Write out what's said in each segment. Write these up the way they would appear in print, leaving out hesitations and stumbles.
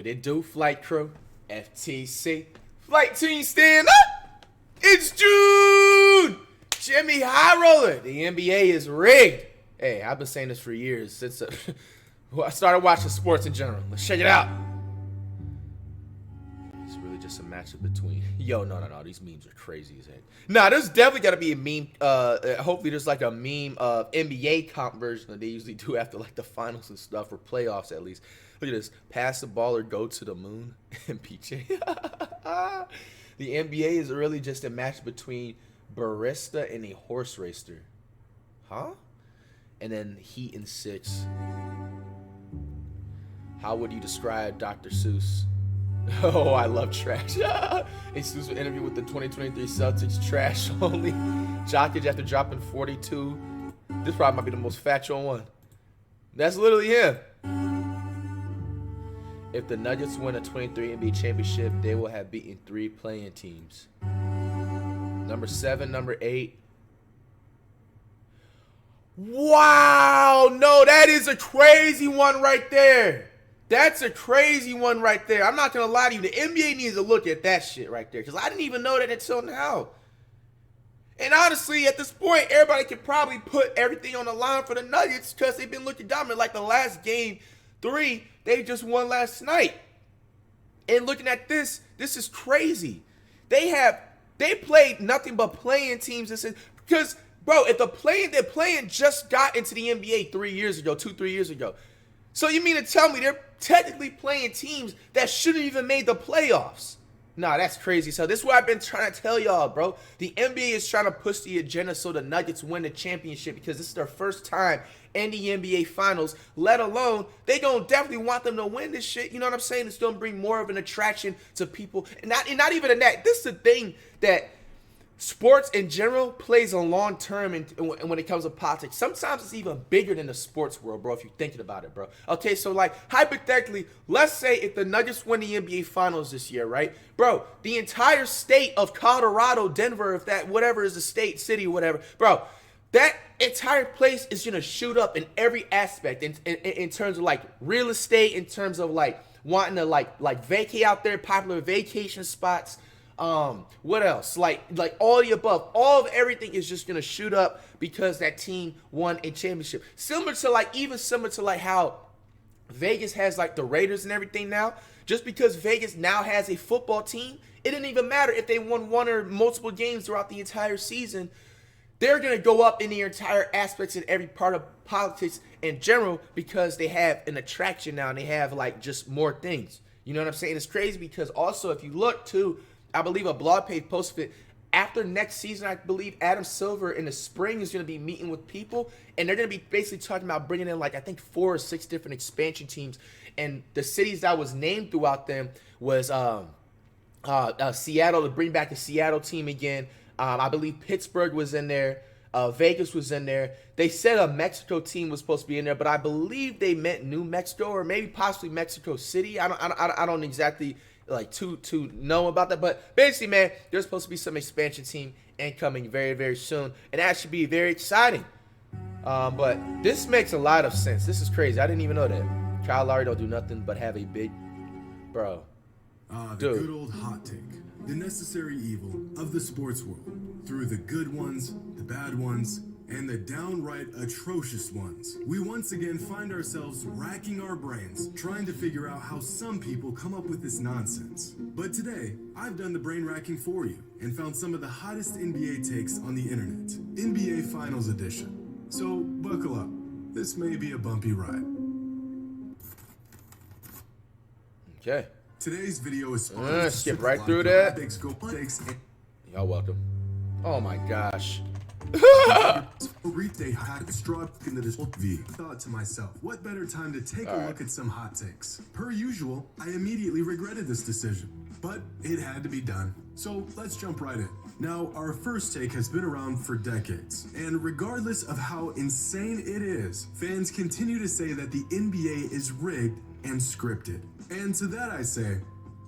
It do, flight crew, FTC, flight team stand up. It's June. Jimmy High Roller. The NBA is rigged. Hey, I've been saying this for years since I started watching sports in general. Let's check it out. It's really just a matchup between. Yo, no. These memes are crazy as heck. Nah, there's definitely got to be a meme. Hopefully, there's like a meme of NBA comp version that they usually do after like the finals and stuff, or playoffs at least. Look at this. Pass the ball or go to the moon. MPJ. The NBA is really just a match between barista and a horse racer. Huh? And then Heat and Six. How would you describe Dr. Seuss? Oh, I love trash. A Seuss interview with the 2023 Celtics. Trash only. Jokic after dropping 42. This probably might be the most factual one. That's literally him. If the Nuggets win a 23 NBA championship, they will have beaten 3 playing teams. Number 7, number 8. Wow, no, that is a crazy one right there. That's a crazy one right there. I'm not going to lie to you. The NBA needs to look at that shit right there, because I didn't even know that until now. And honestly, at this point, everybody could probably put everything on the line for the Nuggets because they've been looking dominant. Like the last game 3, they just won last night. And looking at this is crazy. They played nothing but playing teams. Because, bro, if they're playing just got into the NBA 3 years ago, 2-3 years ago. So you mean to tell me they're technically playing teams that shouldn't even made the playoffs? Nah, that's crazy. So this is what I've been trying to tell y'all, bro. The NBA is trying to push the agenda so the Nuggets win the championship because this is their first time in the NBA Finals, let alone they gonna definitely want them to win this shit. You know what I'm saying? It's gonna bring more of an attraction to people. And not even in that. This is the thing that sports in general plays a long term when it comes to politics. Sometimes it's even bigger than the sports world, bro, if you're thinking about it, bro. Okay, so like hypothetically, let's say if the Nuggets win the NBA Finals this year, right? Bro, the entire state of Colorado, Denver, if that whatever is the state, city, whatever, bro, that entire place is gonna shoot up in every aspect in terms of like real estate, in terms of like wanting to like vacate out there, popular vacation spots. What else? Like all the above, all of everything is just gonna shoot up because that team won a championship. Similar to like how Vegas has like the Raiders and everything now. Just because Vegas now has a football team, it didn't even matter if they won one or multiple games throughout the entire season. They're gonna go up in the entire aspects in every part of politics in general because they have an attraction now and they have like just more things. You know what I'm saying? It's crazy because also if you look too, I believe a blog page posted it. After next season, I believe Adam Silver in the spring is going to be meeting with people, and they're going to be basically talking about bringing in like I think 4 or 6 different expansion teams, and the cities that was named throughout them was Seattle, to bring back the Seattle team again. I believe Pittsburgh was in there. Vegas was in there. They said a Mexico team was supposed to be in there, but I believe they meant New Mexico or maybe possibly Mexico City. I don't exactly like to know about that, but basically, man, there's supposed to be some expansion team incoming very, very soon, and that should be very exciting. But this makes a lot of sense. This is crazy. I didn't even know that. Kyle Lowry don't do nothing but have a big, bro. The good old hot take, the necessary evil of the sports world, through the good ones, the bad ones, and the downright atrocious ones. We once again find ourselves racking our brains, trying to figure out how some people come up with this nonsense. But today, I've done the brain racking for you and found some of the hottest NBA takes on the internet. NBA Finals Edition. So buckle up. This may be a bumpy ride. Okay. Today's video is sponsored. Skip right through that. Y'all welcome. Oh my gosh. I thought to myself, what better time to take a look at some hot takes? Per usual, I immediately regretted this decision, but it had to be done. So let's jump right in. Now, our first take has been around for decades, and regardless of how insane it is, fans continue to say that the NBA is rigged and scripted. And to that I say,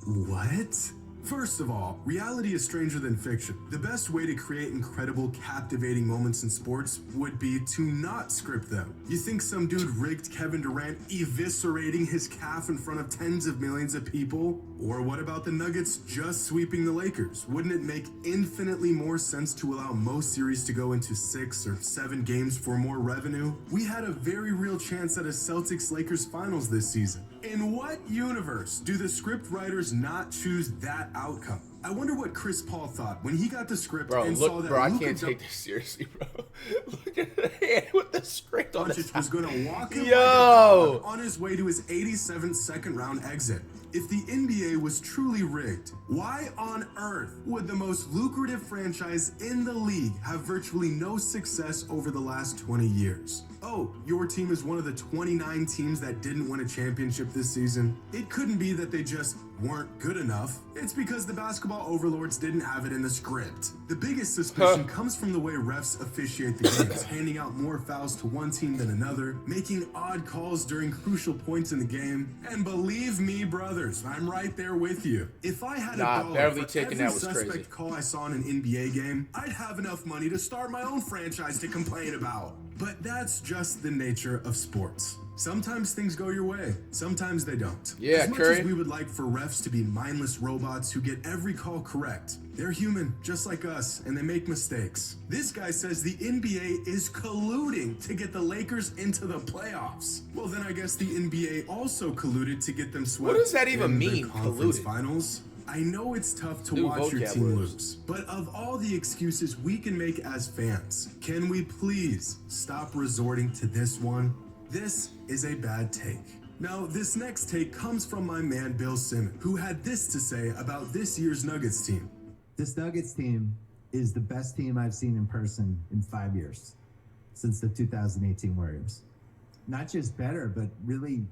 what? First of all, reality is stranger than fiction. The best way to create incredible, captivating moments in sports would be to not script them. You think some dude rigged Kevin Durant eviscerating his calf in front of tens of millions of people? Or what about the Nuggets just sweeping the Lakers? Wouldn't it make infinitely more sense to allow most series to go into 6 or 7 games for more revenue? We had a very real chance at a Celtics-Lakers finals this season. In what universe do the script writers not choose that outcome? I wonder what Chris Paul thought when he got the script and saw that bro, I Luka can't take this seriously, bro. Look at the hand with the script on Doncic was going to walk him Yo! on his way to his 87th second-round exit. If the NBA was truly rigged, why on earth would the most lucrative franchise in the league have virtually no success over the last 20 years? Oh, your team is one of the 29 teams that didn't win a championship this season? It couldn't be that they just weren't good enough. It's because the basketball overlords didn't have it in the script. The biggest suspicion comes from the way refs officiate the games, handing out more fouls to one team than another, making odd calls during crucial points in the game. And believe me, brothers, I'm right there with you. If I had a dollar for every suspect call I saw in an NBA game, I'd have enough money to start my own franchise to complain about. But that's just the nature of sports. Sometimes things go your way, sometimes they don't. Yeah, as much as we would like for refs to be mindless robots who get every call correct, they're human, just like us, and they make mistakes. This guy says the NBA is colluding to get the Lakers into the playoffs. Well, then I guess the NBA also colluded to get them swept. What does that even mean, the conference colluded? Finals. I know it's tough to watch your team lose, but of all the excuses we can make as fans, can we please stop resorting to this one? This is a bad take. Now, this next take comes from my man Bill Simmons, who had this to say about this year's Nuggets team. This Nuggets team is the best team I've seen in person in 5 years, since the 2018 Warriors. Not just better, but really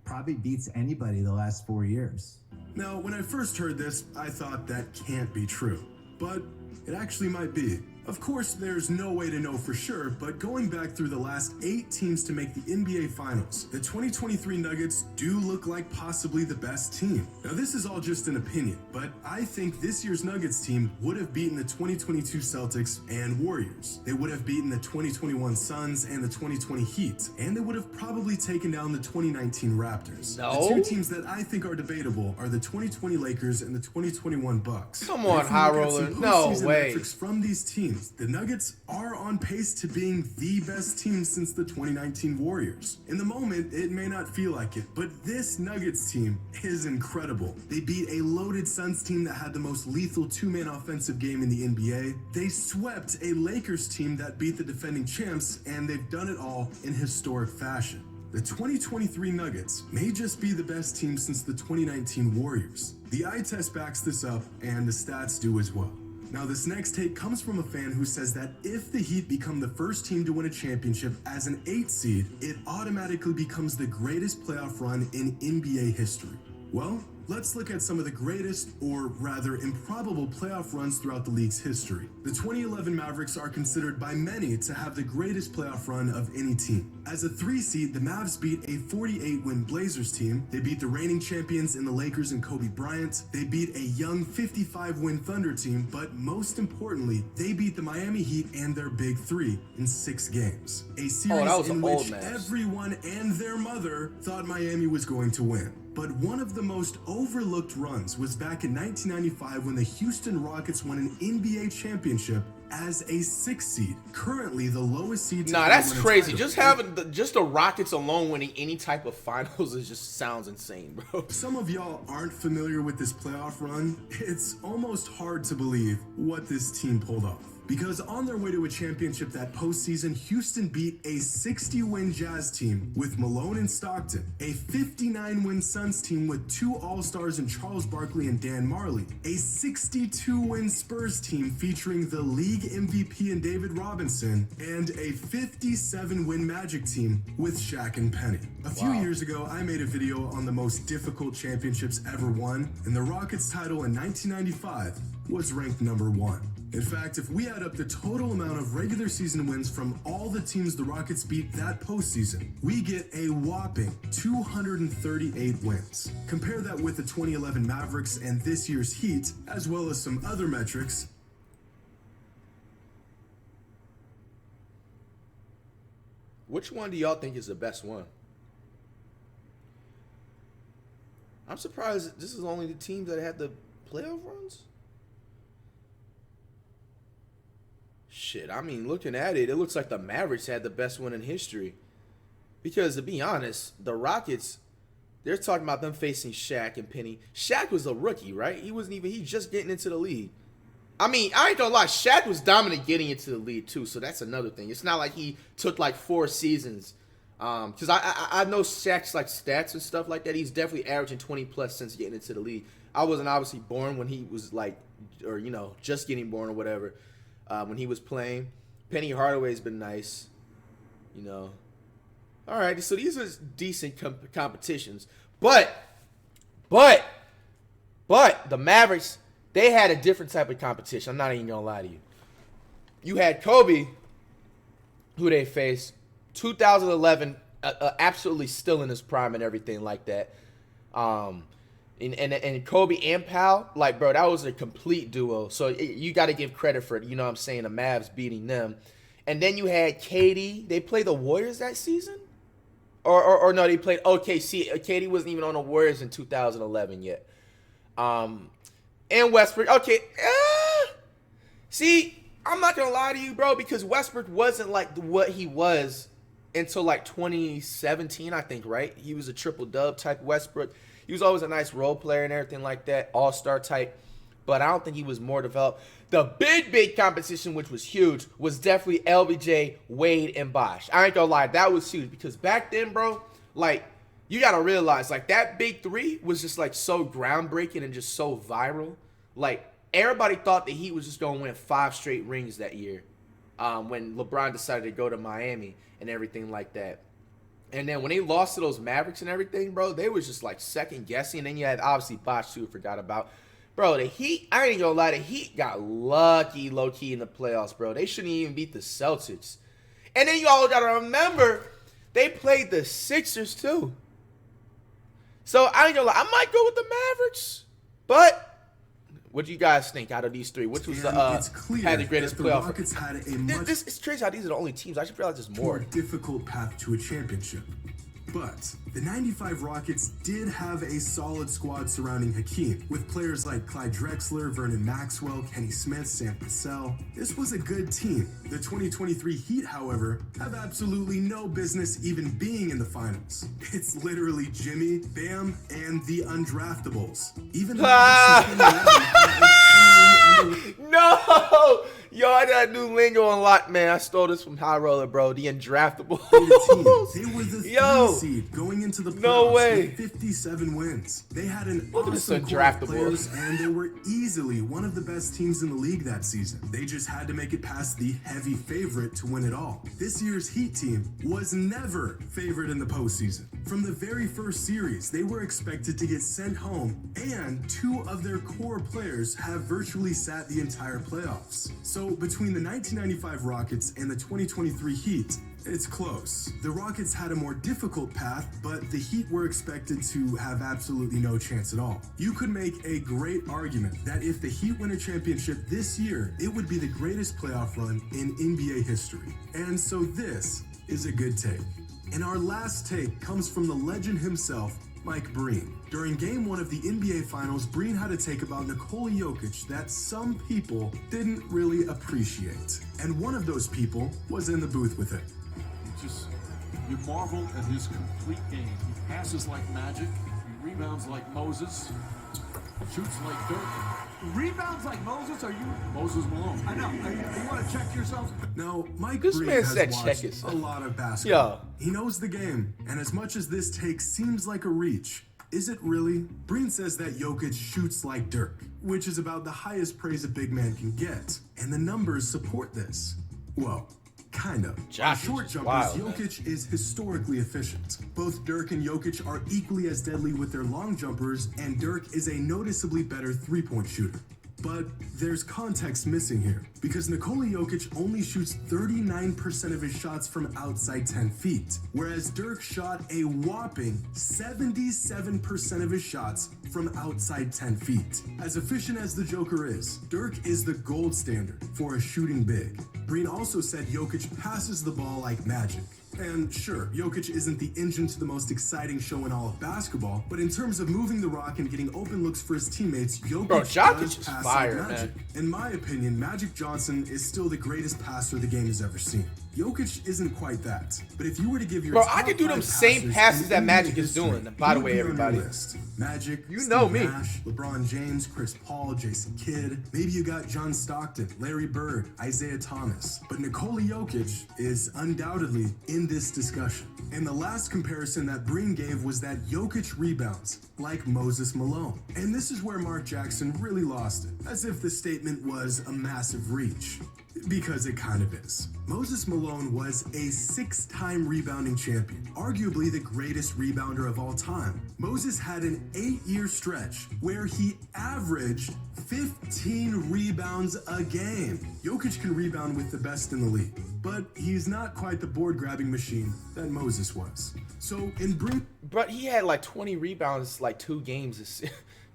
probably beats anybody the last 4 years. Now, when I first heard this, I thought that can't be true, but it actually might be. Of course, there's no way to know for sure, but going back through the last 8 teams to make the NBA Finals, the 2023 Nuggets do look like possibly the best team. Now, this is all just an opinion, but I think this year's Nuggets team would have beaten the 2022 Celtics and Warriors. They would have beaten the 2021 Suns and the 2020 Heat, and they would have probably taken down the 2019 Raptors. No. The 2 teams that I think are debatable are the 2020 Lakers and the 2021 Bucks. Come on, high roller. No way. Metrics from these teams, the Nuggets are on pace to being the best team since the 2019 Warriors. In the moment, it may not feel like it, but this Nuggets team is incredible. They beat a loaded Suns team that had the most lethal 2-man offensive game in the NBA. They swept a Lakers team that beat the defending champs, and they've done it all in historic fashion. The 2023 Nuggets may just be the best team since the 2019 Warriors. The eye test backs this up, and the stats do as well. Now, this next take comes from a fan who says that if the Heat become the first team to win a championship as an 8 seed, it automatically becomes the greatest playoff run in NBA history. Well, let's look at some of the greatest, or rather improbable, playoff runs throughout the league's history. The 2011 Mavericks are considered by many to have the greatest playoff run of any team. As a 3 seed, the Mavs beat a 48-win Blazers team. They beat the reigning champions in the Lakers and Kobe Bryant. They beat a young 55-win Thunder team, but most importantly, they beat the Miami Heat and their Big Three in 6 games. A series in which everyone and their mother thought Miami was going to win. But one of the most overlooked runs was back in 1995 when the Houston Rockets won an NBA championship as a 6 seed, currently the lowest seed. Nah, that's crazy. Just having the Rockets alone winning any type of finals is just sounds insane, bro. Some of y'all aren't familiar with this playoff run. It's almost hard to believe what this team pulled off. Because on their way to a championship that postseason, Houston beat a 60-win Jazz team with Malone and Stockton, a 59-win Suns team with 2 All-Stars in Charles Barkley and Dan Marley, a 62-win Spurs team featuring the league MVP in David Robinson, and a 57-win Magic team with Shaq and Penny. A few years ago, I made a video on the most difficult championships ever won, and the Rockets title in 1995 was ranked number 1. In fact, if we add up the total amount of regular season wins from all the teams the Rockets beat that postseason, we get a whopping 238 wins. Compare that with the 2011 Mavericks and this year's Heat, as well as some other metrics. Which one do y'all think is the best one? I'm surprised that this is only the teams that had the playoff runs. Shit, I mean, looking at it, it looks like the Mavericks had the best one in history. Because to be honest, the Rockets, they're talking about them facing Shaq and Penny. Shaq was a rookie, right? He's just getting into the league. I mean, I ain't gonna lie, Shaq was dominant getting into the league too, so that's another thing. It's not like he took like 4 seasons. Because I know Shaq's like stats and stuff like that. He's definitely averaging 20 plus since getting into the league. I wasn't obviously born when he was like, or just getting born or whatever. When he was playing, Penny Hardaway's been nice. All right, so these are decent competitions, but the Mavericks, they had a different type of competition. I'm not even gonna lie to you. You had Kobe, who they faced, 2011, absolutely still in his prime and everything like that. And Kobe and Powell, like, bro, that was a complete duo. So you got to give credit for it. You know what I'm saying? The Mavs beating them. And then you had KD. They played the Warriors that season? Or no, they played OKC. KD wasn't even on the Warriors in 2011 yet. And Westbrook. Okay. See, I'm not going to lie to you, bro, because Westbrook wasn't like what he was until like 2017, I think, right? He was a triple-dub type Westbrook. He was always a nice role player and everything like that, all-star type, but I don't think he was more developed. The big competition, which was huge, was definitely LBJ, Wade, and Bosh. I ain't gonna lie, that was huge because back then, bro, like, you gotta realize, like, that big three was just, like, so groundbreaking and just so viral. Like, everybody thought that he was just gonna win 5 straight rings that year when LeBron decided to go to Miami and everything like that. And then when they lost to those Mavericks and everything, bro, they was just like second guessing. And then you had obviously Bosh too, forgot about. Bro, the Heat, I ain't gonna lie, the Heat got lucky low-key in the playoffs, bro. They shouldn't even beat the Celtics. And then you all gotta remember, they played the Sixers too. So I ain't gonna lie, I might go with the Mavericks. But what do you guys think out of these three? Which was had the greatest playoff? It's crazy how these are the only teams. I just realize there's more. Difficult path to a championship. But the 95 Rockets did have a solid squad surrounding Hakeem, with players like Clyde Drexler, Vernon Maxwell, Kenny Smith, Sam Cassell. This was a good team. The 2023 Heat, however, have absolutely no business even being in the finals. It's literally Jimmy, Bam, and the undraftables. Even No! Yo, I got new lingo unlocked, man. I stole this from High Roller, bro. The undraftable. They were the 3 seed going into the playoffs no way. with 57 wins. They had an Look awesome core of players, and they were easily one of the best teams in the league that season. They just had to make it past the heavy favorite to win it all. This year's Heat team was never favored in the postseason. From the very first series, they were expected to get sent home, and 2 of their core players have virtually sat the entire playoffs. So between the 1995 Rockets and the 2023 Heat, it's close. The Rockets had a more difficult path, but the Heat were expected to have absolutely no chance at all. You could make a great argument that if the Heat win a championship this year, it would be the greatest playoff run in NBA history. And so this is a good take. And our last take comes from the legend himself, Mike Breen. During Game 1 of the NBA Finals, Breen had a take about Nikola Jokic that some people didn't really appreciate. And one of those people was in the booth with him. You marvel at his complete game. He passes like magic, he rebounds like Moses, shoots like Dirk. Rebounds like Moses? Are you Moses Malone? I know. You want to check yourself? Now, Mike This Breen man has said watched check himself. a lot of basketball. Yeah. He knows the game, and as much as this take seems like a reach, is it really? Breen says that Jokic shoots like Dirk, which is about the highest praise a big man can get, and the numbers support this. Well, kind of. On short jumpers, Jokic is historically efficient. Both Dirk and Jokic are equally as deadly with their long jumpers, and Dirk is a noticeably better three-point shooter. But there's context missing here, because Nikola Jokic only shoots 39% of his shots from outside 10 feet, whereas Dirk shot a whopping 77% of his shots from outside 10 feet. As efficient as the Joker is, Dirk is the gold standard for a shooting big. Green also said Jokic passes the ball like magic. And sure, Jokic isn't the engine to the most exciting show in all of basketball, but in terms of moving the rock and getting open looks for his teammates, Jokic Jokic does is pass fire, like magic. man. In my opinion, Magic Johnson is still the greatest passer the game has ever seen. Jokic isn't quite that, but if you were to give your Bro, top I could do them 5 same passes in that NBA Magic is history, doing, by the who would way, be on your everybody. list? Magic, You Steve know me. Nash, LeBron James, Chris Paul, Jason Kidd. Maybe you got John Stockton, Larry Bird, Isaiah Thomas. But Nikola Jokic is undoubtedly in this discussion. And the last comparison that Breen gave was that Jokic rebounds like Moses Malone. And this is where Mark Jackson really lost it, as if the statement was a massive reach. Because it kind of is. Moses Malone was a 6-time rebounding champion, arguably the greatest rebounder of all time. Moses had an 8-year stretch where he averaged 15 rebounds a game. Jokic can rebound with the best in the league, but he's not quite the board-grabbing machine that Moses was. So in Breen's But he had like 20 rebounds, like 2 games.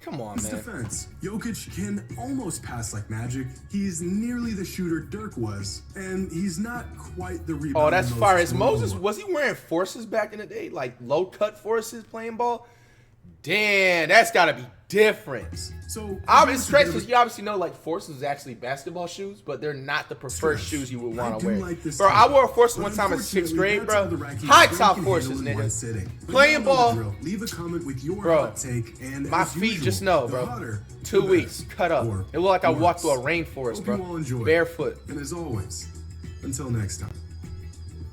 Come on, man. defense, Jokic can almost pass like magic. He's nearly the shooter Dirk was, and he's not quite the rebounder. Oh, that's fire. Is Malone Moses, was he wearing forces back in the day? Like low cut forces playing ball? Damn, that's gotta be different. So It's crazy because you obviously know like forces is actually basketball shoes, but they're not the preferred shoes you would want I to do wear. like this Bro, type, I wore forces but one time in 6th unfortunately, grade, that's how bro. the rankings High Breen top can forces, handle in one nigga. sitting. But Playing y'all know the ball. drill. Leave a comment with your Bro, hot take, and My as feet usual, just know, the bro. hotter, 2 the weeks, better. cut up. Or It looked like I walked worse. through a rainforest, Hope bro. you all enjoy it. Barefoot. And as always, until next time.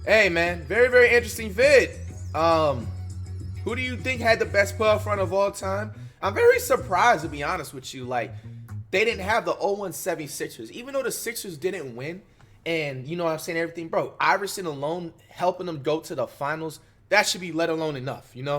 Hey, man, very, very interesting vid. Who do you think had the best playoff run of all time? I'm very surprised, to be honest with you. Like, they didn't have the 0-1 76ers. Even though the Sixers didn't win, and you know what I'm saying, everything, bro, Iverson alone helping them go to the finals, that should be let alone enough, you know?